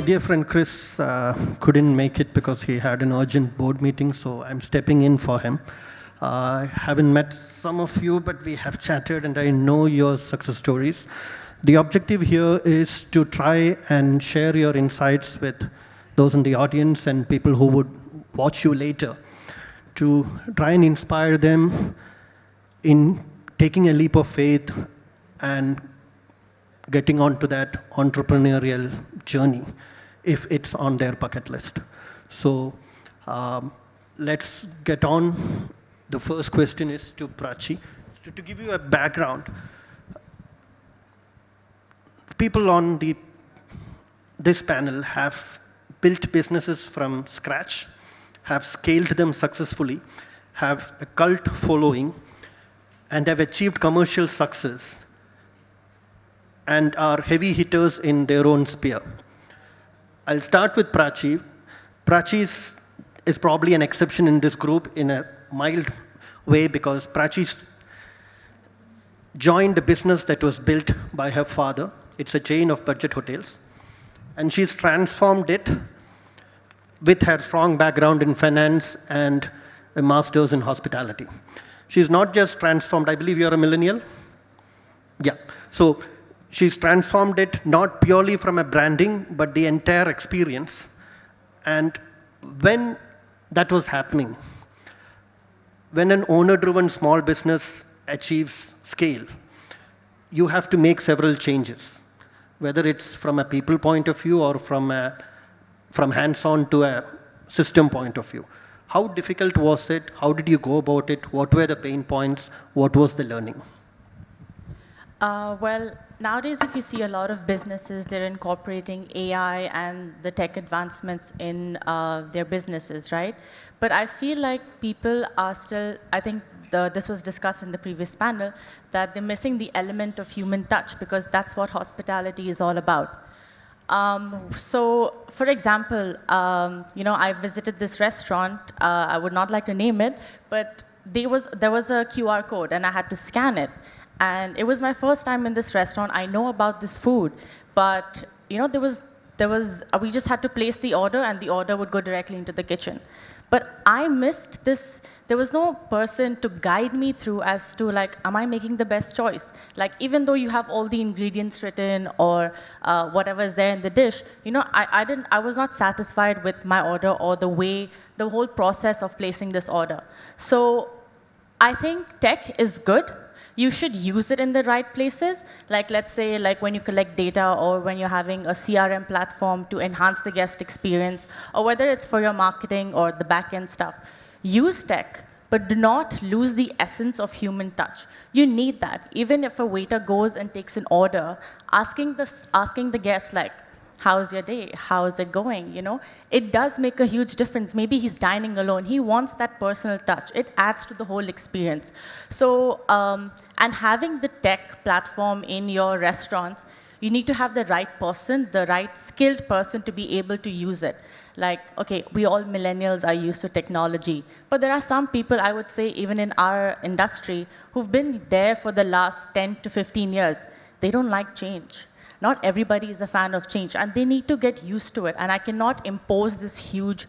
dear friend Chris couldn't make it because he had an urgent board meeting, so I'm stepping in for him. I haven't met some of you, but we have chatted, and I know your success stories. The objective here is to try and share your insights with those in the audience and people who would watch you later, to try and inspire them in taking a leap of faith and getting onto that entrepreneurial journey if it's on their bucket list. So let's get on. The first question is to Prachi. So to give you a background, people on this panel have built businesses from scratch, have scaled them successfully, have a cult following, and have achieved commercial success, and are heavy hitters in their own sphere. I'll start with Prachi. Prachi is probably an exception in this group in a mild way, because Prachi joined a business that was built by her father. It's a chain of budget hotels. And she's transformed it with her strong background in finance and a master's in hospitality. She's not just transformed, I believe you're a millennial? Yeah. So she's transformed it not purely from a branding, but the entire experience. And when that was happening, when an owner-driven small business achieves scale, you have to make several changes, whether it's from a people point of view or from hands-on to a system point of view. How difficult was it? How did you go about it? What were the pain points? What was the learning? Well, nowadays, if you see a lot of businesses, they're incorporating AI and the tech advancements in their businesses, right? But I feel like people are still, I think this was discussed in the previous panel, that they're missing the element of human touch, because that's what hospitality is all about. So, for example, I visited this restaurant. I would not like to name it, but there was a QR code, and I had to scan it. And it was my first time in this restaurant. I know about this food, but we just had to place the order, and the order would go directly into the kitchen. But I missed this. There was no person to guide me through as to, like, am I making the best choice? Like, even though you have all the ingredients written or whatever is there in the dish, I was not satisfied with my order or the whole process of placing this order. So I think tech is good. You should use it in the right places. Like, let's say, like when you collect data, or when you're having a CRM platform to enhance the guest experience, or whether it's for your marketing or the back-end stuff. Use tech, but do not lose the essence of human touch. You need that. Even if a waiter goes and takes an order, asking the guest, like, how's your day? How's it going? It does make a huge difference. Maybe he's dining alone. He wants that personal touch. It adds to the whole experience. So, and having the tech platform in your restaurants, you need to have the right person, the right skilled person to be able to use it. Like, okay, we all millennials are used to technology, but there are some people, I would say, even in our industry, who've been there for the last 10 to 15 years. They don't like change. Not everybody is a fan of change, and they need to get used to it. And I cannot impose this huge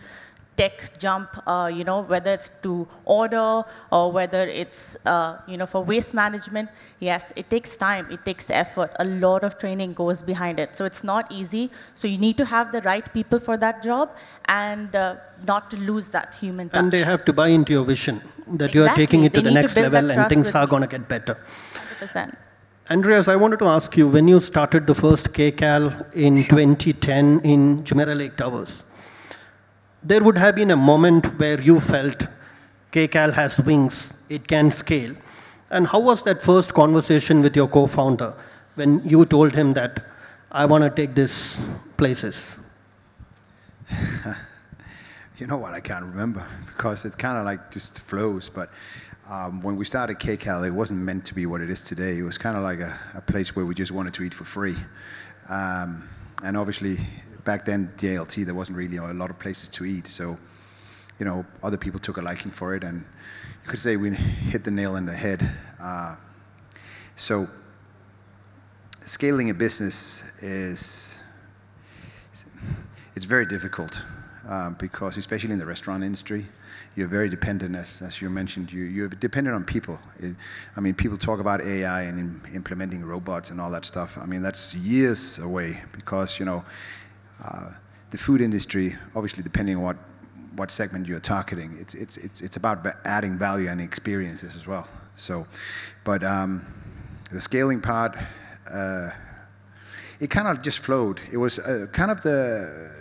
tech jump, whether it's to order or whether it's, for waste management. Yes, it takes time, it takes effort. A lot of training goes behind it. So it's not easy. So you need to have the right people for that job, and not to lose that human touch. And they have to buy into your vision, that you are taking it to the next level and things are going to get better. 100%. Andreas, I wanted to ask you, when you started the first Kcal in 2010 in Jumeirah Lake Towers, there would have been a moment where you felt Kcal has wings, it can scale. And how was that first conversation with your co-founder when you told him that, I want to take this places? You know what, I can't remember, because it kind of like just flows. But when we started Kcal, it wasn't meant to be what it is today. It was kind of like a place where we just wanted to eat for free. And obviously, back then, JLT, there wasn't really a lot of places to eat. So, other people took a liking for it, and you could say we hit the nail in the head. So, scaling a business is, it's very difficult because especially in the restaurant industry, you're very dependent, as you mentioned, you're dependent on people. I mean, people talk about AI and implementing robots and all that stuff. I mean, that's years away because, you know, the food industry, obviously depending on what segment you're targeting, it's about adding value and experiences as well. So, but the scaling part, it kind of just flowed. It was kind of the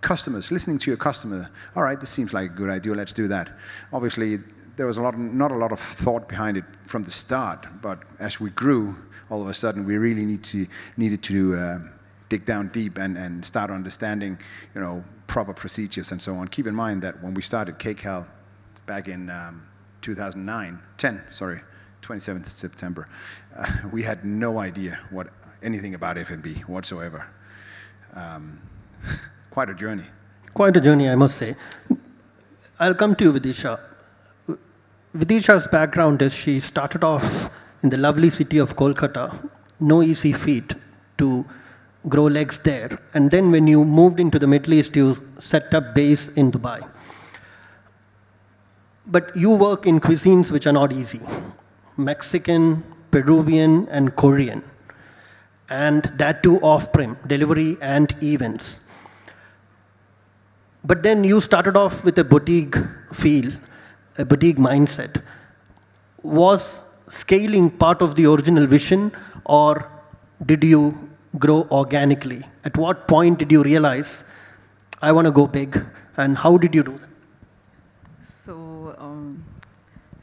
customers, listening to your customer. All right, this seems like a good idea, let's do that. Obviously, there was not a lot of thought behind it from the start, but as we grew, all of a sudden, we really needed to dig down deep and start understanding, you know, proper procedures and so on. Keep in mind that when we started Kcal back in 27th September, we had no idea anything about F&B whatsoever. Quite a journey. Quite a journey, I must say. I'll come to you, Vidisha. Vidisha's background is she started off in the lovely city of Kolkata. No easy feat to grow legs there. And then when you moved into the Middle East, you set up base in Dubai. But you work in cuisines which are not easy. Mexican, Peruvian, and Korean. And that too off-prem, delivery and events. But then you started off with a boutique feel, a boutique mindset. Was scaling part of the original vision, or did you grow organically? At what point did you realize, I want to go big, and how did you do that? So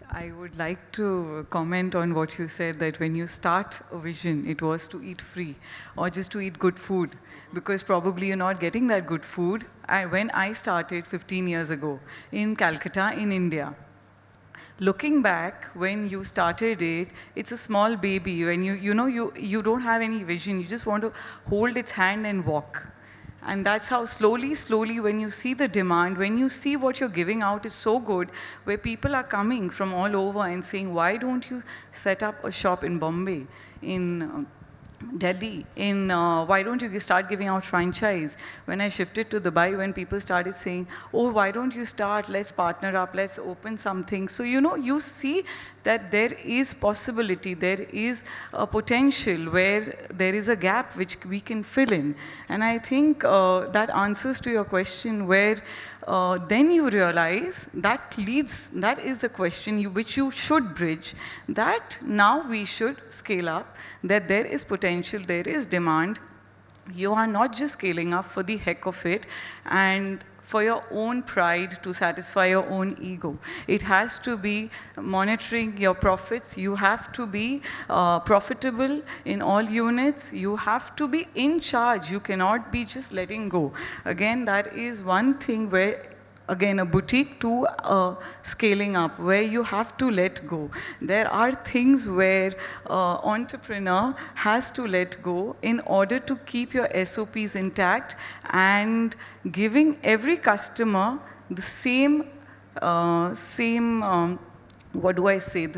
I would like to comment on what you said, that when you start a vision, it was to eat free or just to eat good food, because probably you're not getting that good food. When I started 15 years ago in Calcutta, in India, looking back, when you started it, it's a small baby. When you don't have any vision, you just want to hold its hand and walk. And that's how slowly, when you see the demand, when you see what you're giving out is so good, where people are coming from all over and saying, why don't you set up a shop in Bombay, in Delhi, why don't you start giving out franchise? When I shifted to Dubai, when people started saying, oh, why don't you start, let's partner up, let's open something. So, you see that there is possibility, there is a potential where there is a gap which we can fill in. And I think that answers to your question, where then you realize that is the question which you should bridge, that now we should scale up, that there is potential, there is demand. You are not just scaling up for the heck of it and for your own pride to satisfy your own ego. It has to be monitoring your profits. You have to be profitable in all units. You have to be in charge. You cannot be just letting go. Again, that is one thing where, again, a boutique to scaling up, where you have to let go. There are things where entrepreneur has to let go in order to keep your SOPs intact and giving every customer the same the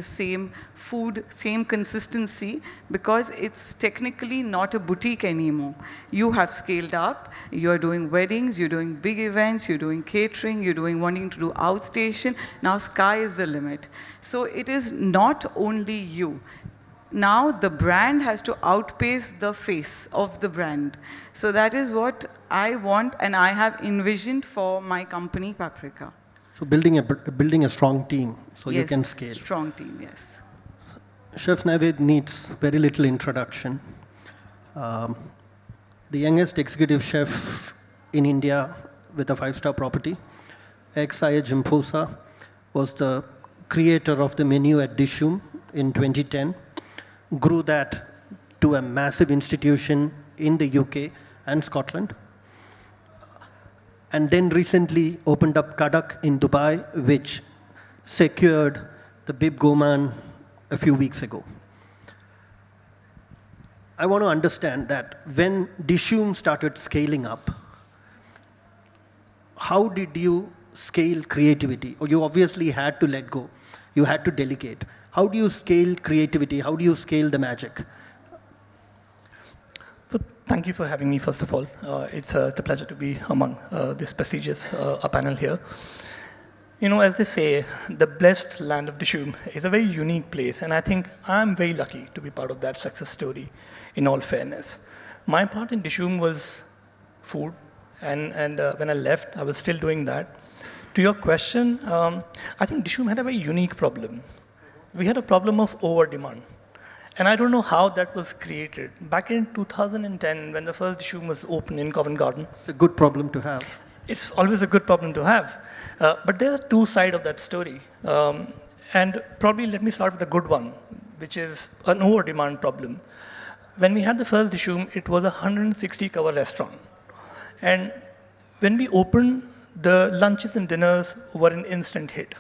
same food, same consistency, because it's technically not a boutique anymore. You have scaled up, you're doing weddings, you're doing big events, you're doing catering, you're wanting to do outstation. Now sky is the limit. So it is not only you. Now the brand has to outpace the face of the brand. So that is what I want and I have envisioned for my company, Paprika. So building a strong team so Yes, you can scale. Strong team, yes. Chef Naved needs very little introduction. The youngest executive chef in India with a 5-star property, ex-Saya Jimposa, was the creator of the menu at Dishoom in 2010, grew that to a massive institution in the UK and Scotland, and then recently opened up Khadak in Dubai, which secured the bib Gourmet a few weeks ago. I want to understand that when Dishoom started scaling up, how did you scale creativity? Or you obviously had to let go. You had to delegate. How do you scale creativity? How do you scale the magic? thank you for having me, first of all. It's a pleasure to be among this prestigious panel here. You know, as they say, the blessed land of Dishoom is a very unique place, and I think I'm very lucky to be part of that success story, in all fairness. My part in Dishoom was food, and when I left, I was still doing that. To your question, I think Dishoom had a very unique problem. We had a problem of over-demand. And I don't know how that was created. Back in 2010, when the first Dishoom was open in Covent Garden. It's a good problem to have. It's always a good problem to have. But there are two sides of that story. And probably let me start with the good one, which is an over-demand problem. When we had the first Dishoom, it was a 160-cover restaurant. And when we opened, the lunches and dinners were an instant hit.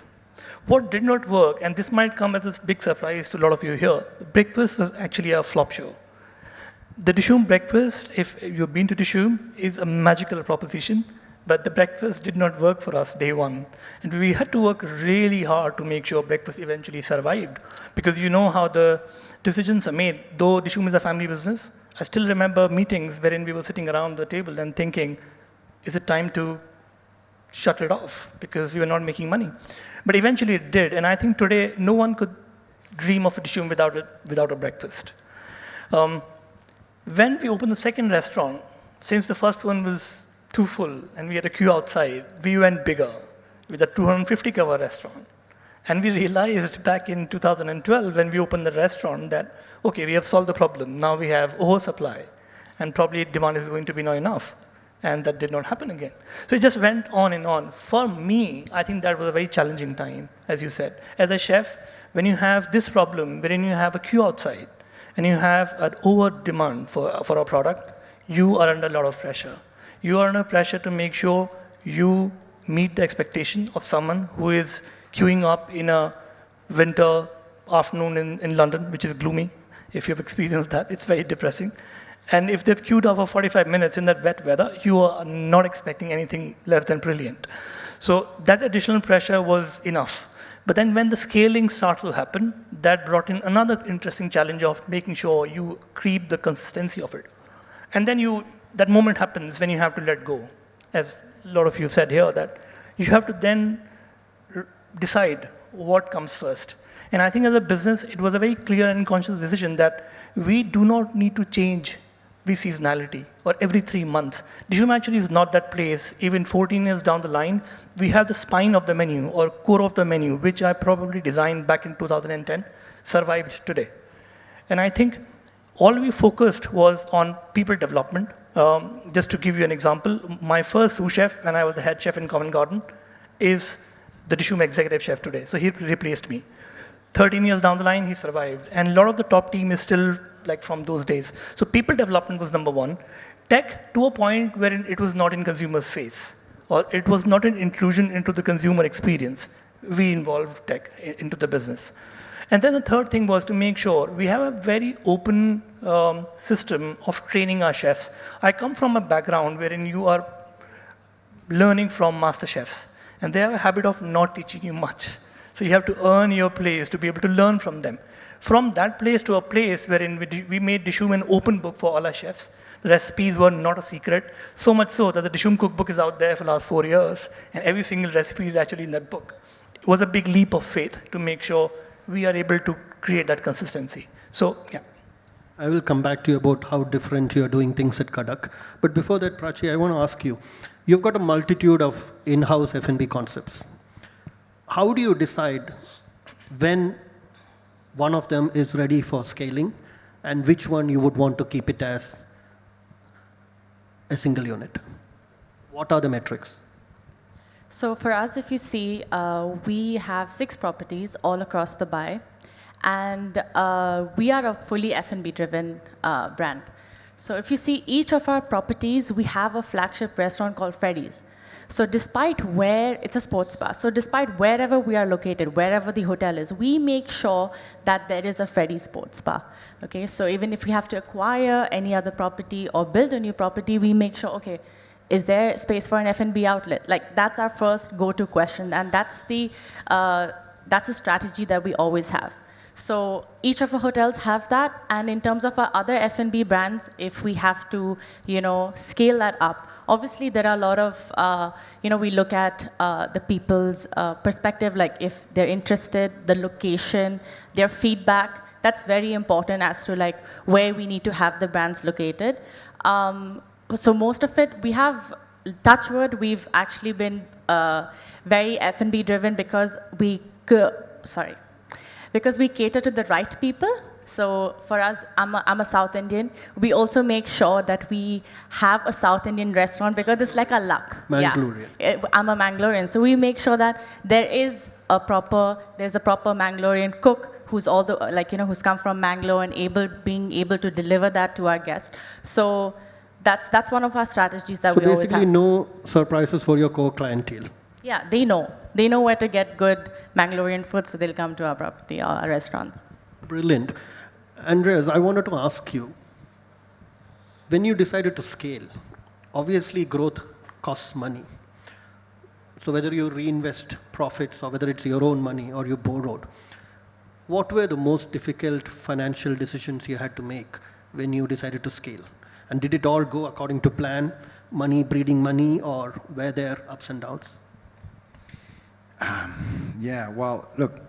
What did not work, and this might come as a big surprise to a lot of you here, breakfast was actually a flop show. The Dishoom breakfast, if you've been to Dishoom, is a magical proposition, but the breakfast did not work for us day one. And we had to work really hard to make sure breakfast eventually survived, because you know how the decisions are made. Though Dishoom is a family business, I still remember meetings wherein we were sitting around the table and thinking, is it time to shut it off because we were not making money? But eventually it did, and I think today no one could dream of a Dishoom without a breakfast. When we opened the second restaurant, since the first one was too full and we had a queue outside, we went bigger with a 250-cover restaurant. And we realized back in 2012 when we opened the restaurant that, okay, we have solved the problem. Now we have oversupply, and probably demand is going to be not enough. And that did not happen again. So it just went on and on. For me, I think that was a very challenging time, as you said. As a chef, when you have this problem, wherein you have a queue outside, and you have an over-demand for a product, you are under a lot of pressure. You are under pressure to make sure you meet the expectation of someone who is queuing up in a winter afternoon in London, which is gloomy. If you've experienced that, it's very depressing. And if they've queued up for 45 minutes in that wet weather, you are not expecting anything less than brilliant. So that additional pressure was enough. But then when the scaling starts to happen, that brought in another interesting challenge of making sure you keep the consistency of it. And then that moment happens when you have to let go. As a lot of you said here, that you have to then decide what comes first. And I think as a business, it was a very clear and conscious decision that we do not need to change with seasonality or every 3 months. Dishoom actually is not that place. Even 14 years down the line, we have the spine of the menu or core of the menu, which I probably designed back in 2010, survived today. And I think all we focused was on people development. Just to give you an example, my first sous chef, when I was the head chef in Covent Garden, is the Dishoom executive chef today. So he replaced me. 13 years down the line, he survived. And a lot of the top team is still like from those days. So people development was number one. Tech to a point where it was not in consumer's face, or it was not an intrusion into the consumer experience. We involved tech into the business. And then the third thing was to make sure we have a very open system of training our chefs. I come from a background wherein you are learning from master chefs, and they have a habit of not teaching you much. So you have to earn your place to be able to learn from them. From that place to a place wherein we made Dishoom an open book for all our chefs. The recipes were not a secret, so much so that the Dishoom cookbook is out there for the last 4 years, and every single recipe is actually in that book. It was a big leap of faith to make sure we are able to create that consistency. So, yeah. I will come back to you about how different you are doing things at Khadak. But before that, Prachi, I want to ask you, you've got a multitude of in-house F&B concepts. How do you decide when one of them is ready for scaling and which one you would want to keep it as a single unit? What are the metrics? So for us, if you see, we have 6 properties all across Dubai, and we are a fully F&B driven brand. So if you see each of our properties, we have a flagship restaurant called Freddy's. So despite it's a sports bar, so despite wherever we are located, wherever the hotel is, we make sure that there is a Freddy's sports bar. Okay, so even if we have to acquire any other property or build a new property, we make sure, okay, is there space for an F&B outlet? Like, that's our first go-to question, and that's a strategy that we always have. So each of our hotels have that. And in terms of our other F&B brands, if we have to, scale that up, obviously there are a lot of, we look at the people's perspective, like if they're interested, the location, their feedback. That's very important as to like where we need to have the brands located. So most of it, we have, touch wood, we've actually been very F&B driven because we cater to the right people. So for us, I'm a South Indian. We also make sure that we have a South Indian restaurant because it's like a luck. Mangalorean. Yeah. I'm a Mangalorean. So we make sure that there's a proper Mangalorean cook who's who's come from Mangalore and being able to deliver that to our guests. So that's one of our strategies that we always have. So basically no surprises for your core clientele. Yeah, they know. They know where to get good Mangalorean food, so they'll come to our property or our restaurants. Brilliant. Andreas, I wanted to ask you, when you decided to scale, obviously growth costs money. So whether you reinvest profits or whether it's your own money or you borrowed, what were the most difficult financial decisions you had to make when you decided to scale? And did it all go according to plan, money breeding money, or were there ups and downs? Yeah, well, look,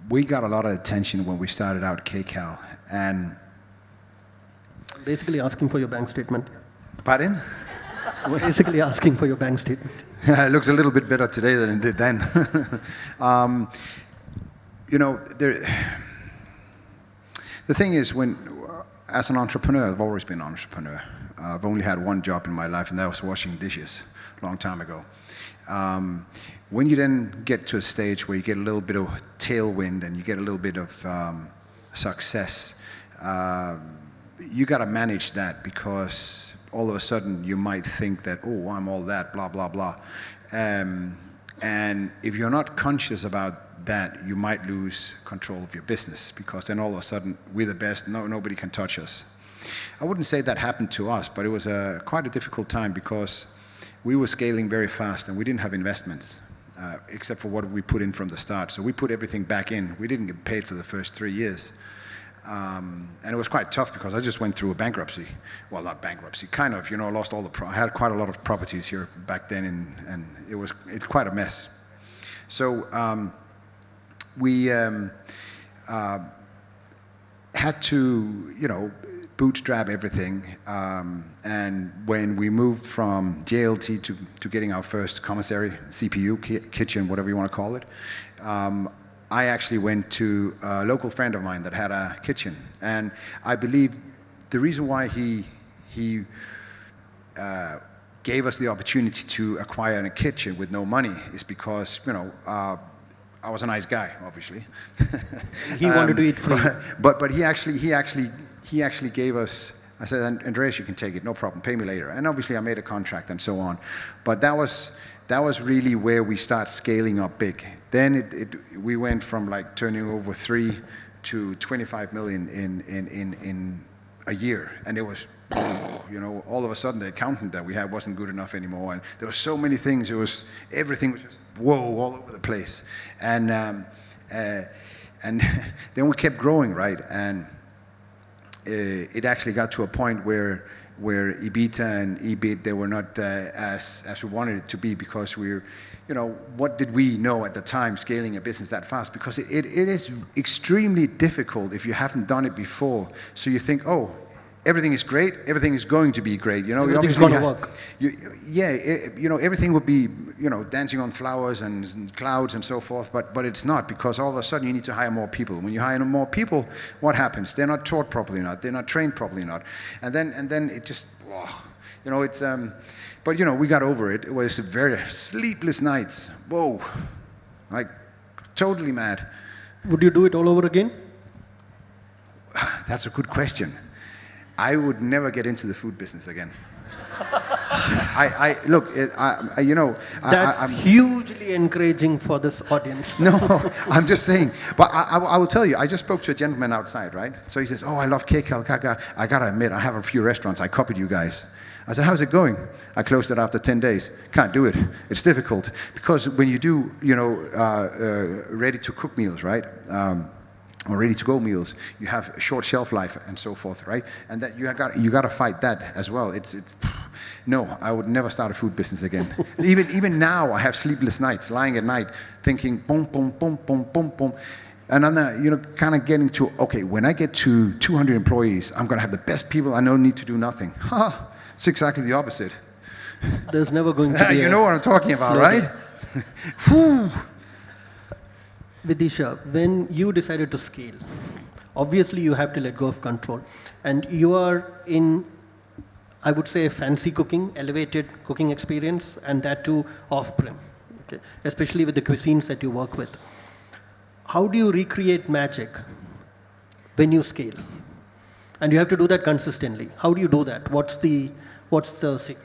we got a lot of attention when we started out Kcal, and Basically asking for your bank statement. pardon? Basically asking for your bank statement. It looks a little bit better today than it did then. The thing is, as an entrepreneur, I've always been an entrepreneur. I've only had one job in my life, and that was washing dishes a long time ago. When you then get to a stage where you get a little bit of tailwind and you get a little bit of success, you got to manage that, because all of a sudden you might think that, oh, I'm all that, blah, blah, blah. And if you're not conscious about that, you might lose control of your business, because then all of a sudden we're the best, nobody can touch us. I wouldn't say that happened to us, but it was quite a difficult time, because we were scaling very fast and we didn't have investments, except for what we put in from the start. So we put everything back in. We didn't get paid for the first 3 years. And it was quite tough, because I just went through a bankruptcy. Well, not bankruptcy, kind of, lost all I had quite a lot of properties here back then, and it's quite a mess. So we had to, bootstrap everything. And when we moved from JLT to getting our first commissary, CPU, kitchen, whatever you want to call it, I actually went to a local friend of mine that had a kitchen. And I believe the reason why he gave us the opportunity to acquire a kitchen with no money is because, I was a nice guy, obviously. He wanted to eat free. But he actually gave us, I said, Andreas, you can take it, no problem, pay me later. And obviously I made a contract and so on. But that was really where we start scaling up big. Then we went from like turning over 3 to 25 million in a year. And it was, all of a sudden the accountant that we had wasn't good enough anymore. And there were so many things. Everything was just, whoa, all over the place. And then we kept growing, right? And it actually got to a point where EBITDA and EBIT, they were not as we wanted it to be, because what did we know at the time scaling a business that fast? Because it is extremely difficult if you haven't done it before. So you think, oh, everything is great, everything is going to be great. Everything's going to work. Everything would be, dancing on flowers and clouds and so forth, but it's not, because all of a sudden you need to hire more people. When you hire more people, what happens? They're not taught properly enough, they're not trained properly enough. And then it just, it's, but we got over it. It was very sleepless nights. Whoa, like totally mad. Would you do it all over again? That's a good question. I would never get into the food business again. That's hugely encouraging for this audience. No, I'm just saying. But I will tell you, I just spoke to a gentleman outside, right? So he says, oh, I love Kcal. I got to admit, I have a few restaurants. I copied you guys. I said, how's it going? I closed it after 10 days. Can't do it. It's difficult. Because when you do, ready-to-cook meals, right? or ready-to-go meals. You have a short shelf life and so forth, right? And that you got to fight that as well. No, I would never start a food business again. even now, I have sleepless nights, lying at night, thinking, boom, boom, boom, boom, boom, boom. And I'm kind of getting to, okay, when I get to 200 employees, I'm going to have the best people I know need to do nothing. It's exactly the opposite. There's never going to be You know what I'm talking about, right? Vidisha, when you decided to scale, obviously you have to let go of control. And you are in, I would say, fancy cooking, elevated cooking experience, and that too off-prem, okay? Especially with the cuisines that you work with. How do you recreate magic when you scale? And you have to do that consistently. How do you do that? What's the secret?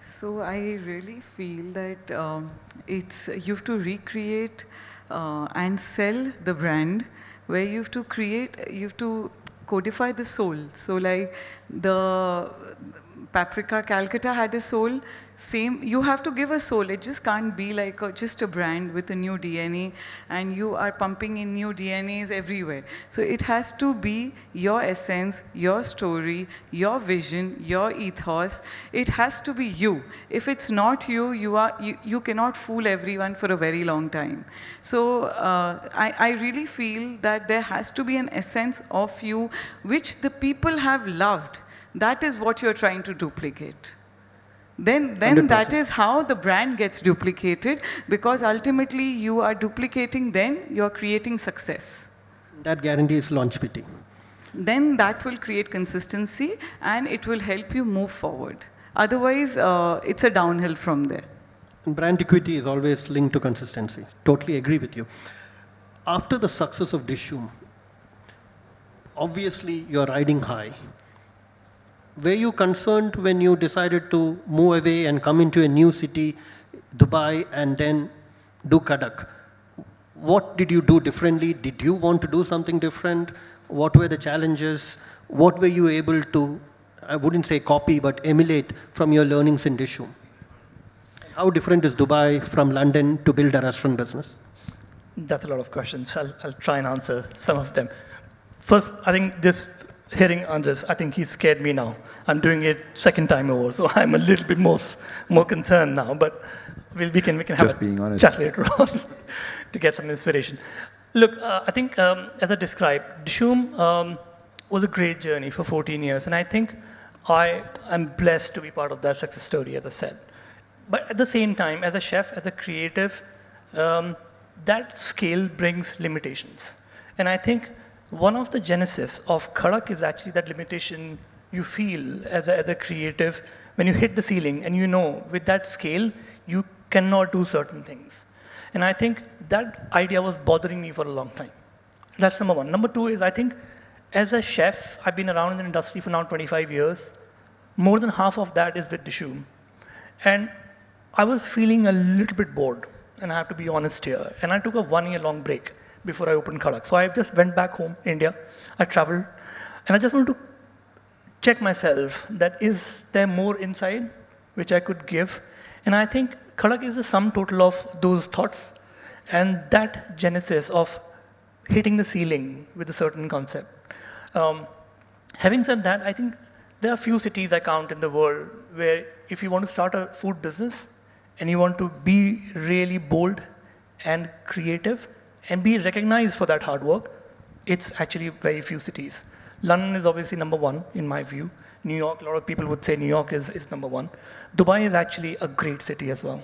So I really feel that you have to recreate and sell the brand, where you have to codify the soul. So like the Paprika Calcutta had a soul. Same, you have to give a soul. It just can't be like just a brand with a new DNA and you are pumping in new DNAs everywhere. So it has to be your essence, your story, your vision, your ethos. It has to be you. If it's not you, you cannot fool everyone for a very long time. So I really feel that there has to be an essence of you which the people have loved. That is what you're trying to duplicate. Then 100%. That is how the brand gets duplicated, because ultimately you are duplicating, then you're creating success. That guarantees longevity. Then that will create consistency and it will help you move forward. Otherwise, it's a downhill from there. And brand equity is always linked to consistency. Totally agree with you. After the success of Dishoom, obviously you're riding high. Were you concerned when you decided to move away and come into a new city, Dubai, and then do Khadak? What did you do differently? Did you want to do something different? What were the challenges? What were you able to, I wouldn't say copy, but emulate from your learnings in Dishoom? How different is Dubai from London to build a restaurant business? That's a lot of questions. I'll try and answer some of them. First, I think this hearing Andreas, I think he scared me now. I'm doing it second time over, so I'm a little bit more concerned now. But we can have a chat later on to get some inspiration. Look, I think as I described, Dishoom was a great journey for 14 years, and I think I am blessed to be part of that success story, as I said. But at the same time, as a chef, as a creative, that scale brings limitations, and I think one of the genesis of Khadak is actually that limitation you feel as a creative when you hit the ceiling and you know with that scale you cannot do certain things. And I think that idea was bothering me for a long time. That's number one. Number two is I think as a chef, I've been around in the industry for now 25 years. More than half of that is with Dishoom. And I was feeling a little bit bored, and I have to be honest here. And I took a 1-year-long break before I opened Khadak. So I just went back home, India. I traveled, and I just wanted to check myself that is there more inside which I could give. And I think Khadak is the sum total of those thoughts and that genesis of hitting the ceiling with a certain concept. Having said that, I think there are few cities I count in the world where if you want to start a food business and you want to be really bold and creative, and be recognized for that hard work, it's actually very few cities. London is obviously number one, in my view. New York, a lot of people would say New York is number one. Dubai is actually a great city as well.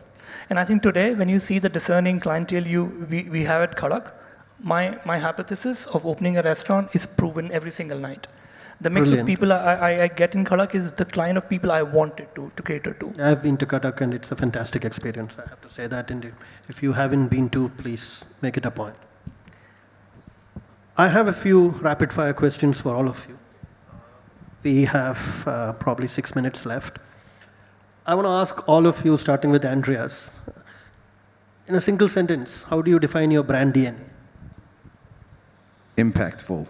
And I think today, when you see the discerning clientele we have at Khadak, my hypothesis of opening a restaurant is proven every single night. The mix Brilliant. Of people I get in Khadak is the kind of people I wanted to cater to. I've been to Khadak and it's a fantastic experience. I have to say that indeed. If you haven't been to, please make it a point. I have a few rapid fire questions for all of you. We have probably 6 minutes left. I want to ask all of you, starting with Andreas. In a single sentence, how do you define your brand DNA? Impactful.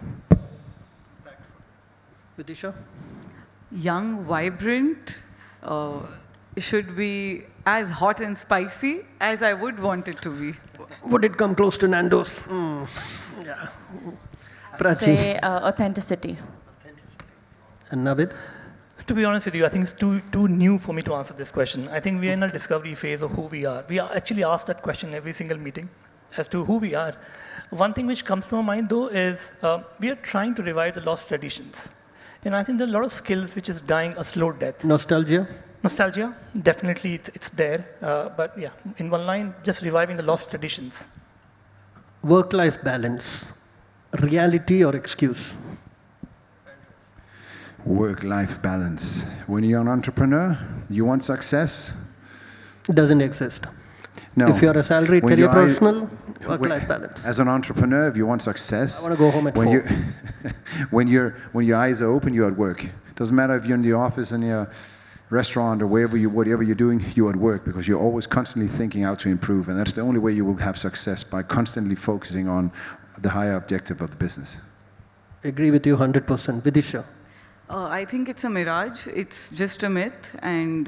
Vidisha? Young, vibrant, should be as hot and spicy as I would want it to be. Would it come close to Nando's? Yeah. Prachi. Say authenticity. And Naved? To be honest with you, I think it's too new for me to answer this question. I think we are in a discovery phase of who we are. We are actually asked that question every single meeting as to who we are. One thing which comes to my mind, though, is we are trying to revive the lost traditions. And I think there are a lot of skills which is dying a slow death. Nostalgia? Nostalgia, definitely it's there. But yeah, in one line, just reviving the lost traditions. Work-life balance. Reality or excuse? Work-life balance. When you're an entrepreneur, you want success? It doesn't exist. No. If you're a salaried When career you are- professional, work-life balance. As an entrepreneur, if you want success, I want to go home at when 4. you when your eyes are open, you're at work. Doesn't matter if you're in the office, in your restaurant, or whatever you're doing, you're at work because you're always constantly thinking how to improve, and that's the only way you will have success, by constantly focusing on the higher objective of the business. Agree with you 100%. Vidisha? I think it's a mirage. It's just a myth. And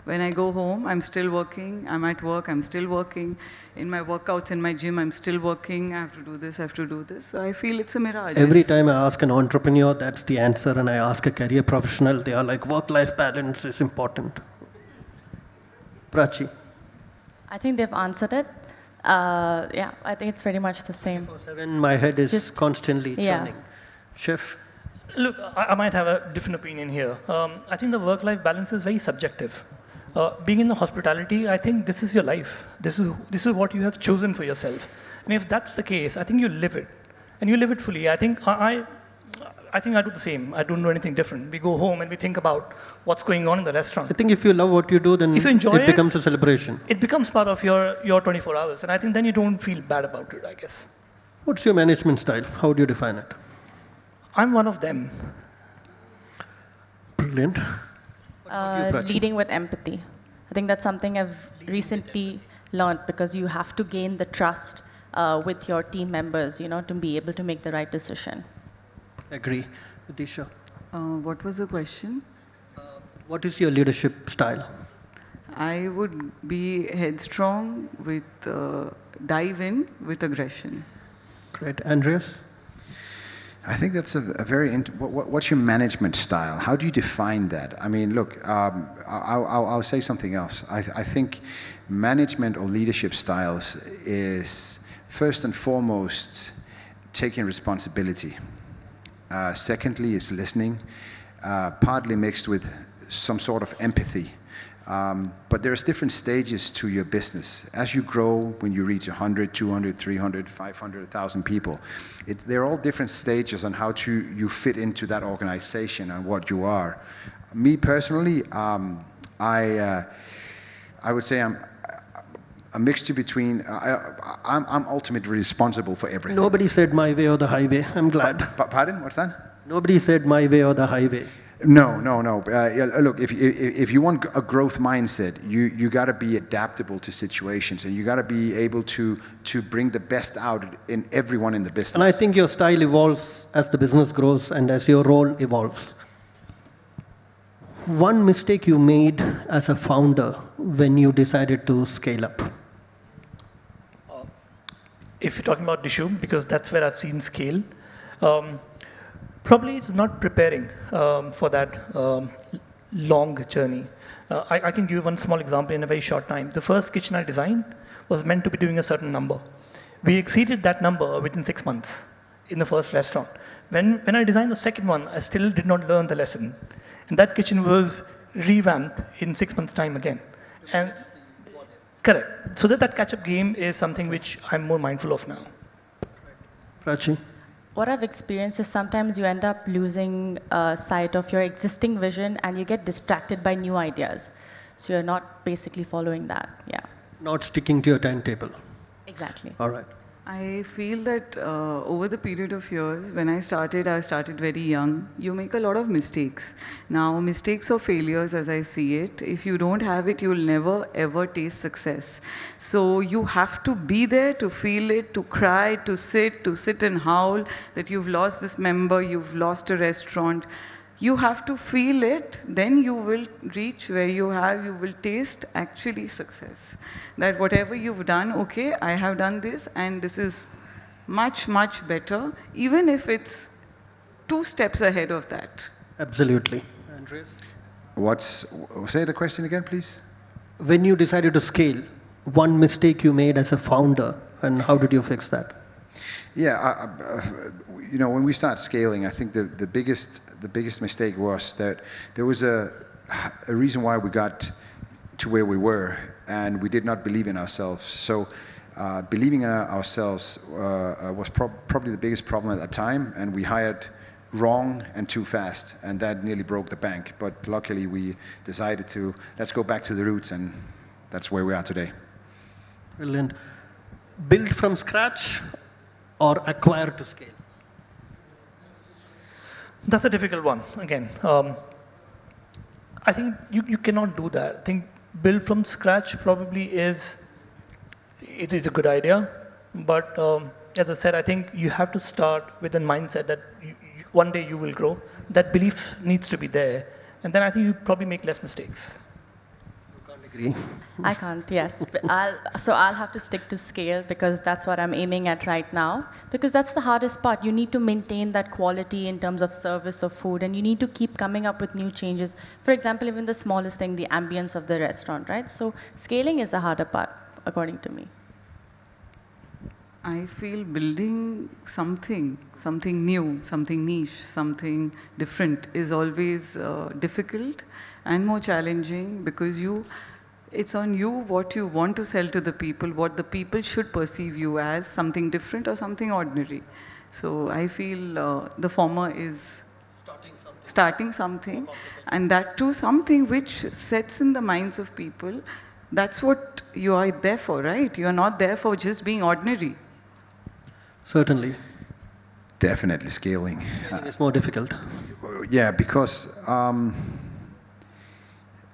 when I go home, I'm still working. I'm at work, I'm still working. In my workouts, in my gym, I'm still working. I have to do this, I have to do this. So I feel it's a mirage. Every time I ask an entrepreneur, that's the answer, and I ask a career professional, they are like, work-life balance is important. Prachi? I think they've answered it. Yeah, I think it's pretty much the same. 7, my head is Just- constantly yeah. churning. Chef? Look, I might have a different opinion here. I think the work-life balance is very subjective. Being in the hospitality, I think this is your life. This is what you have chosen for yourself. And if that's the case, I think you live it, and you live it fully. I think I do the same. I don't do anything different. We go home and we think about what's going on in the restaurant. I think if you love what you do, then If you enjoy it becomes a celebration. It becomes part of your 24 hours, and I think then you don't feel bad about it, I guess. What's your management style? How do you define it? I'm one of them. Brilliant. Prachi? Leading with empathy. I think that's something I've recently learned, because you have to gain the trust with your team members, to be able to make the right decision. Agree. Vidisha? What was the question? What is your leadership style? I would be headstrong with dive in with aggression. Great. Andreas? I think that's a very, what's your management style? How do you define that? I mean, look, I'll say something else. I think management or leadership styles is first and foremost taking responsibility. Secondly, it's listening, partly mixed with some sort of empathy. But there's different stages to your business. As you grow, when you reach 100, 200, 300, 500, 1,000 people, they're all different stages on how you fit into that organization and what you are. Me personally, I would say I'm a mixture between, I'm ultimately responsible for everything. Nobody said my way or the highway. I'm glad. Pardon? What's that? Nobody said my way or the highway. No. Look, if you want a growth mindset, you got to be adaptable to situations, and you got to be able to bring the best out in everyone in the business. And I think your style evolves as the business grows and as your role evolves. One mistake you made as a founder when you decided to scale up? If you're talking about Dishoom, because that's where I've seen scale, probably it's not preparing for that long journey. I can give you one small example in a very short time. The first kitchen I designed was meant to be doing a certain number. We exceeded that number within 6 months in the first restaurant. When I designed the second one, I still did not learn the lesson. And that kitchen was revamped in 6 months' time again. And correct. So that catch-up game is something which I'm more mindful of now. Prachi? What I've experienced is sometimes you end up losing sight of your existing vision and you get distracted by new ideas. So you're not basically following that. Yeah. Not sticking to your timetable. Exactly. All right. I feel that over the period of years, when I started very young. You make a lot of mistakes. Now, mistakes or failures, as I see it, if you don't have it, you'll never ever taste success. So you have to be there to feel it, to cry, to sit and howl that you've lost this member, you've lost a restaurant. You have to feel it, then you will reach where you will taste actually success. That whatever you've done, okay, I have done this, and this is much, much better, even if it's 2 steps ahead of that. Absolutely. Andreas? Say the question again, please. When you decided to scale, one mistake you made as a founder, and how did you fix that? Yeah, when we start scaling, I think the biggest mistake was that there was a reason why we got to where we were, and we did not believe in ourselves. So believing in ourselves was probably the biggest problem at that time, and we hired wrong and too fast, and that nearly broke the bank. But luckily we decided let's go back to the roots, and that's where we are today. Brilliant. Build from scratch or acquire to scale? That's a difficult one, again. I think you cannot do that. I think build from scratch probably is a good idea, but as I said, I think you have to start with a mindset that one day you will grow. That belief needs to be there, and then I think you probably make less mistakes. You can't agree. I can't, yes. But I'll have to stick to scale because that's what I'm aiming at right now. Because that's the hardest part. You need to maintain that quality in terms of service of food, and you need to keep coming up with new changes. For example, even the smallest thing, the ambience of the restaurant, right? So scaling is the harder part, according to me. I feel building something new, something niche, something different is always difficult and more challenging because it's on you what you want to sell to the people, what the people should perceive you as, something different or something ordinary. So I feel the former is starting something, and that too something which sets in the minds of people. That's what you are there for, right? You are not there for just being ordinary. Certainly. Definitely scaling. It's more difficult. Yeah, because I'm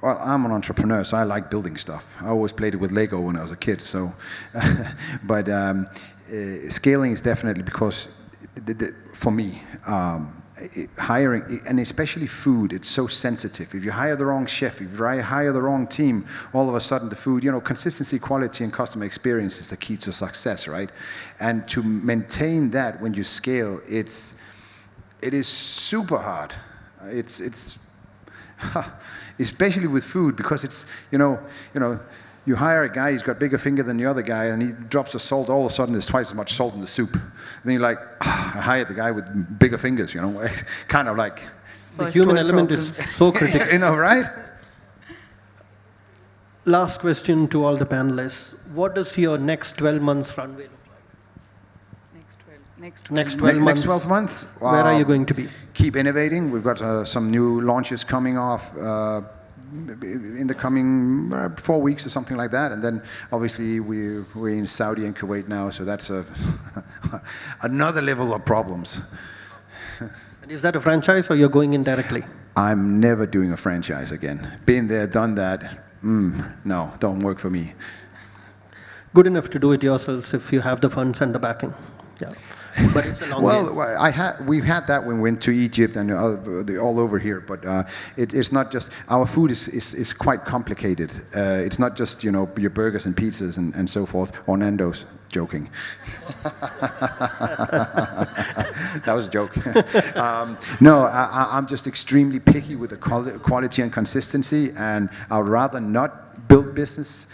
an entrepreneur, so I like building stuff. I always played it with Lego when I was a kid. So, but scaling is definitely because, for me, hiring, and especially food, it's so sensitive. If you hire the wrong chef, if you hire the wrong team, all of a sudden the food, consistency, quality, and customer experience is the key to success, right? And to maintain that when you scale, it is super hard. It's especially with food, because it's, you hire a guy, he's got bigger finger than the other guy, and he drops the salt, all of a sudden there's twice as much salt in the soup. And then you're like, I hired the guy with bigger fingers, It's kind of like... The human element is so critical. Right? Last question to all the panelists. What does your next 12 months runway look like? Next 12 months. Next 12 months? Where are you going to be? Keep innovating. We've got some new launches coming off in the coming 4 weeks or something like that, and then obviously we're in Saudi and Kuwait now, so that's another level of problems. And is that a franchise or you're going in directly? I'm never doing a franchise again. Been there, done that. No, don't work for me. Good enough to do it yourselves if you have the funds and the backing. Yeah. But it's a long game. We've had that when we went to Egypt and all over here, but it's not just, our food is quite complicated. It's not just, your burgers and pizzas and so forth, or Nando's. Joking. That was a joke. No, I'm just extremely picky with the quality and consistency, and I'd rather not build business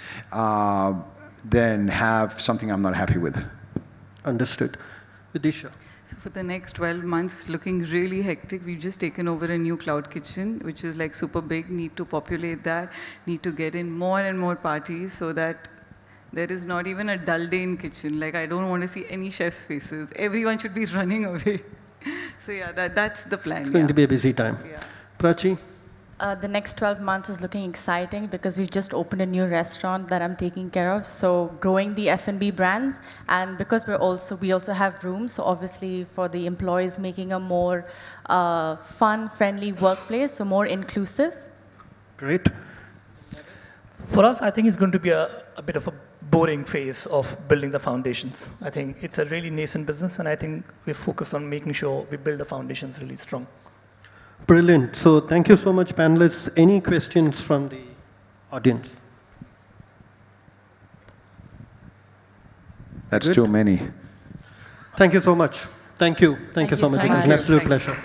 than have something I'm not happy with. Understood. Vidisha. So for the next 12 months, looking really hectic. We've just taken over a new cloud kitchen, which is like super big. Need to populate that. Need to get in more and more parties so that there is not even a dull day in kitchen. Like, I don't want to see any chef's faces. Everyone should be running away. So yeah, that's the plan. It's going to be a busy time. Yeah. Prachi? The next 12 months is looking exciting because we've just opened a new restaurant that I'm taking care of. So growing the F&B brands, and because we also have rooms, so obviously for the employees, making a more fun, friendly workplace, so more inclusive. Great. For us, I think it's going to be a bit of a boring phase of building the foundations. I think it's a really nascent business, and I think we're focused on making sure we build the foundations really strong. Brilliant. So thank you so much, panelists. Any questions from the audience? That's too many. Thank you so much. Thank you. Thank you so much. It was an absolute pleasure.